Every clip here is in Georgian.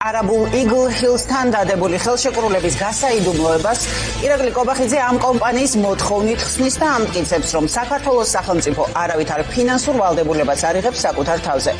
არაბულ Eagle Hills-თან დადებული ხელშეკრულების გასაიდუმლოებას ირაკლი კობახიძე ამ კომპანიის მოთხოვნით ხსნის და ამტკიცებს, რომ საქართველოს სახელმწიფო არავითარ ფინანსურ ვალდებულებას არ იღებს საკუთარ თავზე.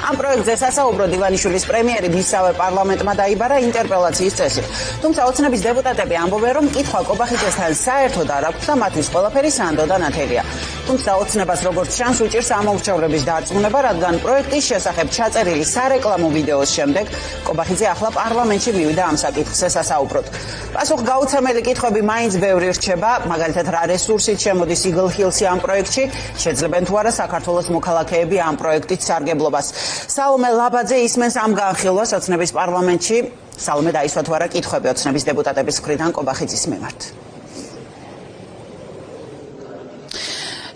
ამ პროექტზე სასაუბრო დივანიშვილის პრემიერი მისსავე პარლამენტმა დაიბარა ინტერპელაციის წესით. თუმცა ოცნების დეპუტატები ამბობენ, რომ კითხვა კობახიძესთან საერთოდ არ აქვს და მათთვის ყველაფერი სანდო და ნათელია. თუმცა ოცნებას როგორც ჩანს უჭირს ამომრჩევლების დარწმუნება, რადგან პროექტის შესახებ ჩაწერილი სარეკლამო ვიდეოს შემდეგ კობახიძე ახლა პარლამენტში მივიდა ამ საკითხზე სასაუბროდ. პასუხგაუცემელი კითხვები მაინც ბევრი რჩება, მაგალითად რა რესურსით შემოდის Eagle Hills-ი ამ პროექტში, შეძლებენ თუ არა საქართველოს მოქალაქეები ამ პროექტით სარგებლობას. სალომე ლაბაძე ისმენს ამ განხილვას ოცნების პარლამენტში. სალომე, დაისვა თუ არა კითხვები ოცნების დეპუტატების მხრიდან კობახიძის მიმართ.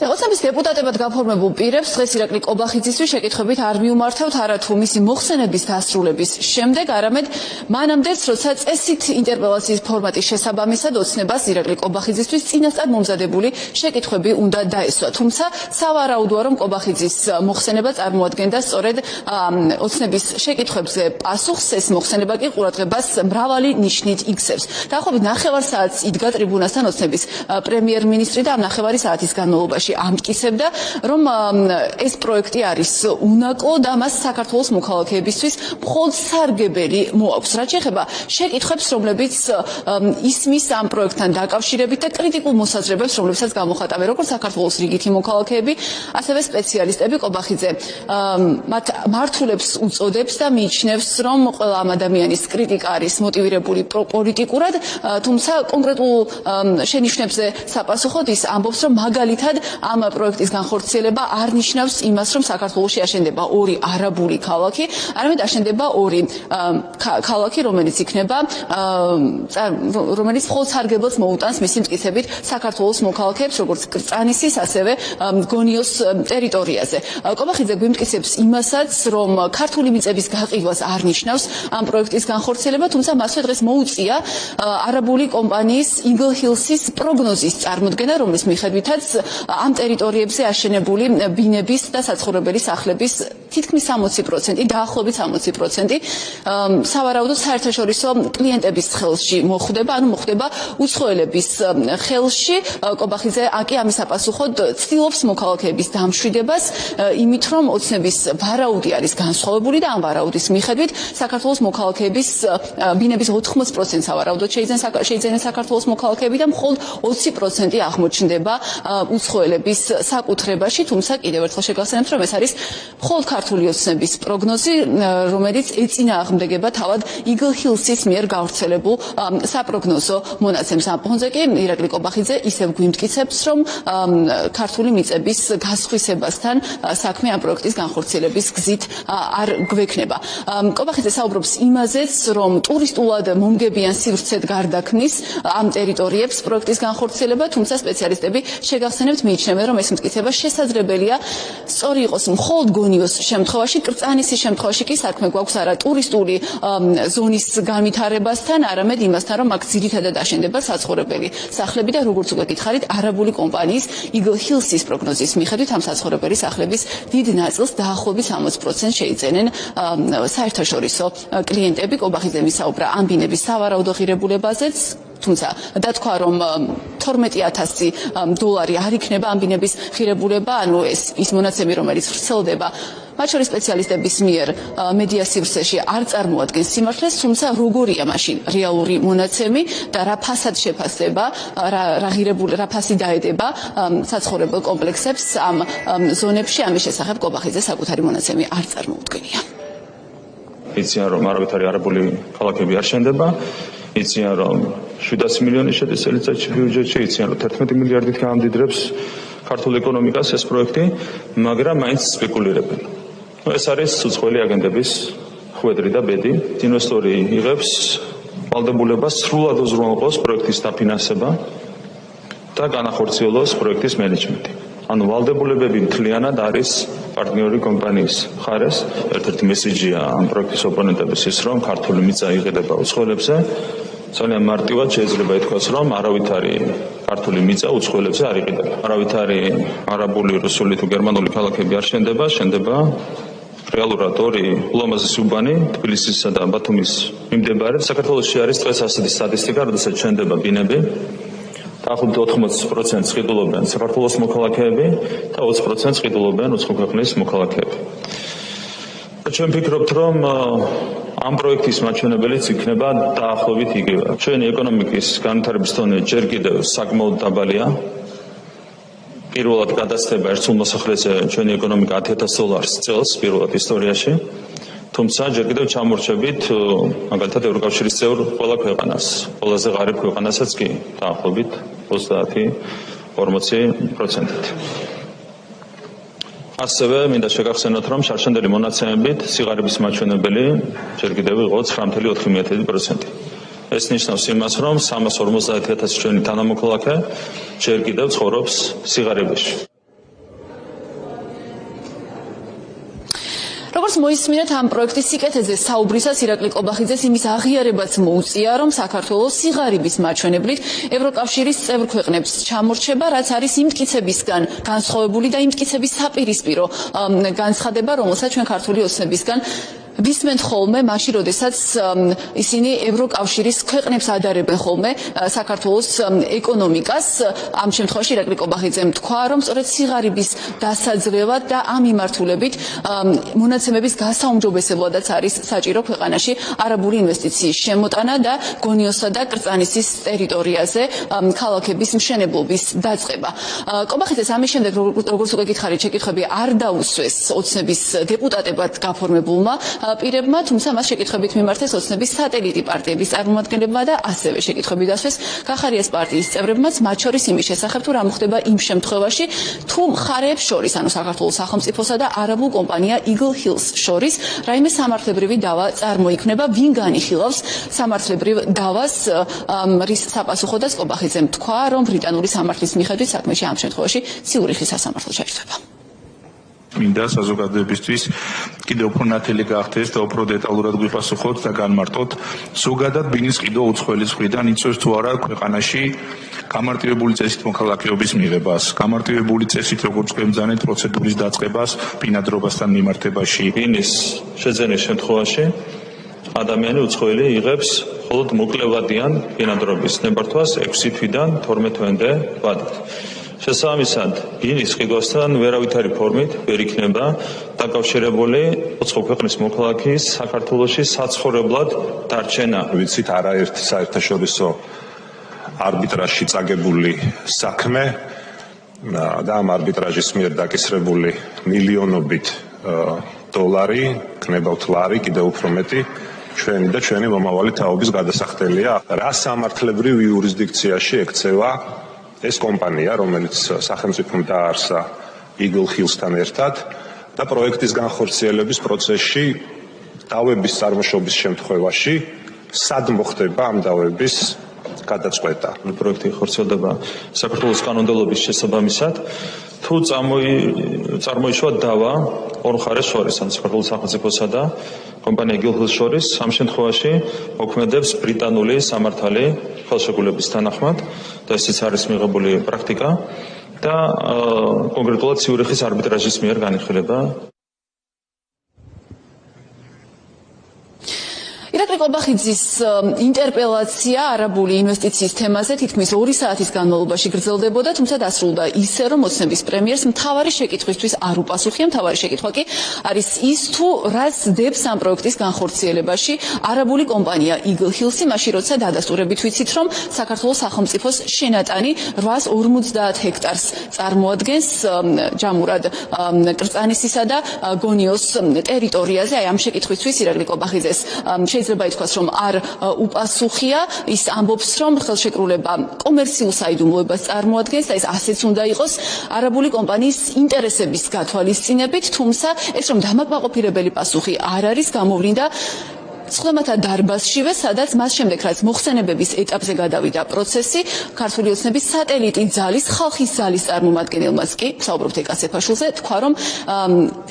ოცნების დეპუტატებად გაფორმებულ პირებს დღეს ირაკლი კობახიძისთვის შეკითხვებით არ მიუმართავთ არათუ მისი მოხსენების დასრულების შემდეგ, არამედ მანამდეც, როცა წესით ინტერპელაციის ფორმატის შესაბამისად ოცნებას ირაკლი კობახიძისთვის წინასწარ მომზადებული შეკითხვები უნდა დაესვა. თუმცა სავარაუდოა, რომ კობახიძის მოხსენება წარმოადგენდა სწორედ ოცნების შეკითხვებზე პასუხს, ეს მოხსენება კი ყურადღებას მრავალი ნიშნით იქცევს. დაახლოებით 9 საათს იდგა ტრიბუნასთან ოცნების პრემიერ-მინისტრი და ამ 9 საათის განმავლობაში ამტკიცებდა, რომ ეს პროექტი არის უნაკო და მას საქართველოს მოქალაქეებისთვის მხოლოდ სარგებელი მოაქვს. რაც შეეხება შეკითხვებს, რომლებიც ისმის ამ პროექტთან დაკავშირებით და კრიტიკულ მოსაზრებებს, რომლებსაც გამოხატავენ როგორც საქართველოს რიგითი მოქალაქეები, ასევე სპეციალისტები, კობახიძე მათ მართულებს უწოდებს და მიიჩნევს, რომ ყველა ამ ადამიანის კრიტიკა არის მოტივირებული პოლიტიკურად, თუმცა კონკრეტულ შენიშვნებზე საპასუხოდ ის ამბობს, რომ მაგალითად ამ პროექტის განხორციელება არ ნიშნავს იმას, რომ საქართველოში აშენდება ორი არაბული ქალაქი, არამედ აშენდება ორი ქალაქი, რომელიც იქნება, რომელიც მხოლოდ სარგებლოს მოუტანს მისი მტკიცებით საქართველოს მოქალაქეებს, როგორც კრწანისის, ასევე გონიოს ტერიტორიაზე. კობახიძე გვიმტკიცებს იმასაც, რომ ქართული მიწების გაყიდვას არ ნიშნავს ამ პროექტის განხორციელება, თუმცა მასვე დღეს მოუწია არაბული კომპანიის Eagle Hills-ის პროგნოზის წარმოდგენა, რომლის მიხედვითაც ამ ტერიტორიებზე აშენებული ბინების და საცხოვრებელი სახლების თითქმის 60%, დაახლოებით 60% სავარაუდოდ საერთაშორისო კლიენტების ხელში მოხვდება, ანუ მოხვდება უცხოელების ხელში. კობახიძე კი ამის საპასუხოდ ცდილობს მოქალაქეების დამშვიდებას, იმით რომ ოცნების ვარაუდი არის განსხვავებული და ამ ვარაუდის მიხედვით საქართველოს მოქალაქეების ბინების 80% სავარაუდოდ შეიძენენ საქართველოს მოქალაქეები და მხოლოდ 20% აღმოჩნდება უცხოელების საკუთრებაში, თუმცა კიდევ ერთხელ შეგახსენებთ, რომ ეს არის მხოლოდ ქართული ოცნების პროგნოზი, რომელიც ეწინააღმდეგება თავად Eagle Hills-ის მიერ გავრცელებულ საპროგნოზო მონაცემს. ამ ფონზე კი ირაკლი კობახიძე ისევ გვიმტკიცებს, რომ ქართული მიწების გასხვისებასთან საქმე ამ პროექტის განხორციელების გზით არ გვექნება. კობახიძე საუბრობს იმაზეც, რომ ტურისტულად მომგებიან სივრცედ გარდაქმნის ამ ტერიტორიებს პროექტის განხორციელება, თუმცა სპეციალისტები შეგახსენებთ, მიიჩნევენ, რომ ეს მტკიცება შესაძლებელია სწორი იყოს მხოლოდ გონიოს შემთხვევაში, კრწანისის შემთხვევაში კი საქმე გვაქვს არა ტურისტული ზონის განვითარებასთან, არამედ იმასთან, რომ აქ ძირითადად აშენდება საცხოვრებელი სახლები და როგორც უკვე გითხარით, არაბული კომპანიის Eagle Hills-ის პროგნოზის მიხედვით ამ საცხოვრებელი სახლების დიდ ნაწილს დაახლოებით 60% შეიძენენ საერთაშორისო კლიენტები. კობახიძე მისაუბრა ამ ბინების სავარაუდო ღირებულებაზეც, თუმცა დათქვა, რომ 12,000 დოლარი არ იქნება ამ ბინების ღირებულება, ანუ ის მონაცემი, რომელიც ვრცელდება მათ შორის სპეციალისტების მიერ მედია სივრცეში არ წარმოადგენს სიმართლეს, თუმცა როგორია მაშინ რეალური მონაცემი და რა ფასად შეფასდება, რა ფასი დაედება საცხოვრებელ კომპლექსებს ამ ზონებში, ამის შესახებ კობახიძე საკუთარი მონაცემი არ წარმოუდგენია. იციან, რომ არავითარი არაბული ქალაქები არ შენდება, იციან, რომ 700 მილიონი შედის წელიწადში ბიუჯეტში, იციან, რომ 11 მილიარდით გაამდიდრებს ქართულ ეკონომიკას ეს პროექტი, მაგრამ მაინც სპეკულირებენ. ეს არის უცხოელი აგენტების ხვედრი და ბედი. ინვესტორი იღებს ვალდებულებას სრულად უზრუნველყოს პროექტის დაფინანსება და განახორციელოს პროექტის მენეჯმენტი. ანუ ვალდებულებები მთლიანად არის პარტნიორი კომპანიის მხარეს. ერთ-ერთი მესიჯია ამ პროექტის ოპონენტების ის, რომ ქართული მიწა იყიდება უცხოელებზე. ძალიან მარტივად შეიძლება ითქვას, რომ არავითარი ქართული მიწა უცხოელებზე არ იყიდება. არავითარი არაბული, რუსული თუ გერმანული ქალაქები არ შენდება, შენდება რეალურად ორი ულამაზესი უბანი თბილისისა და ბათუმის მიმდებარედ. საქართველოში არის დღეს ასეთი სტატისტიკა, როდესაც შენდება ბინები. დაახლოებით 80% ყიდულობენ საქართველოს მოქალაქეები და 20% ყიდულობენ უცხო ქვეყნის მოქალაქეები. ჩვენ ვფიქრობთ, რომ ამ პროექტის მაჩვენებელიც იქნება დაახლოებით იგივე. ჩვენი ეკონომიკის განვითარების დონე ჯერ კიდევ საკმაოდ დაბალია. პირველად გადაცდება ერთსულ მოსახლეზე ჩვენი ეკონომიკა $10,000 წელს პირველად ისტორიაში. თუმცა ჯერ კიდევ ჩამორჩებით მაგალითად ევროკავშირის წევრ ყველა ქვეყანას, ყველაზე ღარიბ ქვეყანასაც კი დაახლოებით 30-40%-ით. ასევე მინდა შეგახსენოთ, რომ შარშანდელი მონაცემებით სიღარიბის მაჩვენებელი ჯერ კიდევ იყო 9.4%. ეს ნიშნავს იმას, რომ 350,000 ჩვენი თანამოქალაქე ჯერ კიდევ ცხოვრობს სიღარიბეში. როგორც მოისმინეთ ამ პროექტის სიკეთეზე საუბრისას ირაკლი ყობახიძეს იმის აღიარებაც მოუწია, რომ საქართველოს სიღარიბის მაჩვენებლით ევროკავშირის წევრ ქვეყნებს ჩამორჩება, რაც არის იმ მტკიცებისგან განსხვავებული და იმ მტკიცების საპირისპირო განცხადება, რომელსაც ჩვენ ქართული ოცნებისგან ვისმენთ ხოლმე მაშინ, როდესაც ისინი ევროკავშირის ქვეყნებს ადარებენ ხოლმე საქართველოს ეკონომიკას. ამ შემთხვევაში ირაკლი ყობახიძემ თქვა, რომ სწორედ სიღარიბის დასაძლევად და ამ მიმართულებით მონაცემების გასაუმჯობესებლადაც არის საჭირო ქვეყანაში არაბული ინვესტიციის შემოტანა და გონიოსა და კრწანისის ტერიტორიაზე ქალაქების მშენებლობის დაწყება. ყობახიძეს ამის შემდეგ, როგორც უკვე გითხარით, შეკითხვები არ დაუსვეს ოცნების დეპუტატებად გაფორმებულმა პირებმა, თუმცა მას შეკითხვებით მიმართეს ოცნების სატელიტი პარტიების წარმომადგენლებმა და ასევე შეკითხვები დასვეს გახარიას პარტიის წევრებმაც, მათ შორის იმის შესახებ, თუ რა მოხდება იმ შემთხვევაში, თუ მხარეებს შორის, ანუ საქართველოს სახელმწიფოსა და არაბულ კომპანია Eagle Hills შორის რაიმე სამართლებრივი დავა წარმოიქმნება, ვინ განიხილავს სამართლებრივ დავას, რის საპასუხოდაც ყობახიძემ თქვა, რომ ბრიტანული სამართლის მიხედვით საქმეში ამ შემთხვევაში ციურიხის სასამართლო შეირთვება. მინდა საზოგადოებისთვის კიდევ უფრო ნათელი გახდეს და უფრო დეტალურად გვიპასუხოთ და განმარტოთ ზოგადად ბინის ყიდვა უცხოელის მხრიდან იწვევს თუ არა ქვეყანაში გამარტივებული წესით მოქალაქეობის მიღებას, გამარტივებული წესით როგორც გვემზანეთ პროცედურის დაწყებას ბინადრობასთან მიმართებაში. ბინის შეძენის შემთხვევაში ადამიანი უცხოელი იღებს მხოლოდ მოკლევადიან ბინადრობის ნებართვას 6 თვიდან 12 თვემდე ვადით. შესაბამისად, ბინის ყიდვასთან ვერავითარი ფორმით ვერ იქნება დაკავშირებული უცხო ქვეყნის მოქალაქის საქართველოში საცხოვრებლად დარჩენა. ვიცით, არაერთ საერთაშორისო არბიტრაჟში წაგებული საქმე და ამ არბიტრაჟის მიერ დაკისრებული მილიონობით დოლარი, გნებავთ ლარი, კიდევ უფრო მეტი ჩვენი და ჩვენი მომავალი თაობის გადასახდელია. რა სამართლებრივ იურისდიქციაში ექცევა ეს კომპანია, რომელიც სახელმწიფომ დაარსა Eagle Hills-თან ერთად და პროექტის განხორციელების პროცესში დავების წარმოშობის შემთხვევაში სად მოხდება ამ დავების გადაწყვეტა. პროექტი ხორციელდება საქართველოს კანონმდებლობის შესაბამისად, თუ წარმოიშვა დავა ორ მხარეს შორის, ან საქართველოს სახელმწიფოსა და კომპანია Eagle Hills შორის, ამ შემთხვევაში მოქმედებს ბრიტანული სამართალი ხელშეკრულების თანახმად და ესეც არის მიღებული პრაქტიკა და კონკრეტულად ციურიხის არბიტრაჟის მიერ განიხილება. ირაკლი ყობახიძის ინტერპელაცია არაბული ინვესტიციის თემაზე თითქმის 2 საათის განმავლობაში გრძელდებოდა, თუმცა დასრულდა ისე, რომ ოცნების პრემიერს მთავარი შეკითხვისთვის არ უპასუხია. მთავარი შეკითხვა კი არის ის, თუ რას დებს ამ პროექტის განხორციელებაში არაბული კომპანია Eagle Hills-ი, მაშინ როცა დადასტურებით ვიცით, რომ საქართველოს სახელმწიფოს შენატანი 850 ჰექტარს წარმოადგენს ჯამურად კრწანისისა და გონიოს ტერიტორიაზე. აი ამ შეკითხვისთვის ირაკლი ყობახიძეს შეიძლება ითქვას, რომ არ უპასუხია. ის ამბობს, რომ ხელშეკრულება კომერციულ საიდუმლოებას წარმოადგენს და ეს ასეც უნდა იყოს არაბული კომპანიის ინტერესების გათვალისწინებით, თუმცა ეს რომ დამაკმაყოფილებელი პასუხი არ არის, გამოვლინდა სხვადასხვა დარბაზშივე, სადაც მას შემდეგ რაც მოხსენებების ეტაპზე გადავიდა პროცესი, ქართული ოცნების სატელიტი ძალის, ხალხის ძალის წარმომადგენელმაც კი, საუბრობთ ეკაცეფაშვილზე, თქვა, რომ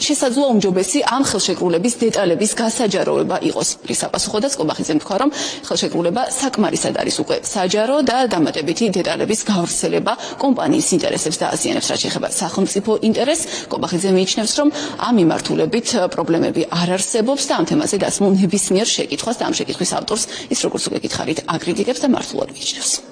შესაძლოა უმჯობესი ამ ხელშეკრულების დეტალების გასაჯაროება იყოს. რის საპასუხოდაც კობახიძემ თქვა, რომ ხელშეკრულება საკმარისად არის უკვე საჯარო და დამატებითი დეტალების გავრცელება კომპანიის ინტერესებს დააზიანებს, რაც შეეხება სახელმწიფო ინტერესს. კობახიძე მიიჩნევს, რომ ამ მიმართულებით პრობლემები არ არსებობს და ამ თემაზე დასმულ ნებისმიერ შეკითხვას და ამ შეკითხვის ავტორს ის როგორც უკვე გითხარით აკრიტიკებს და მართულად მიიჩნევს.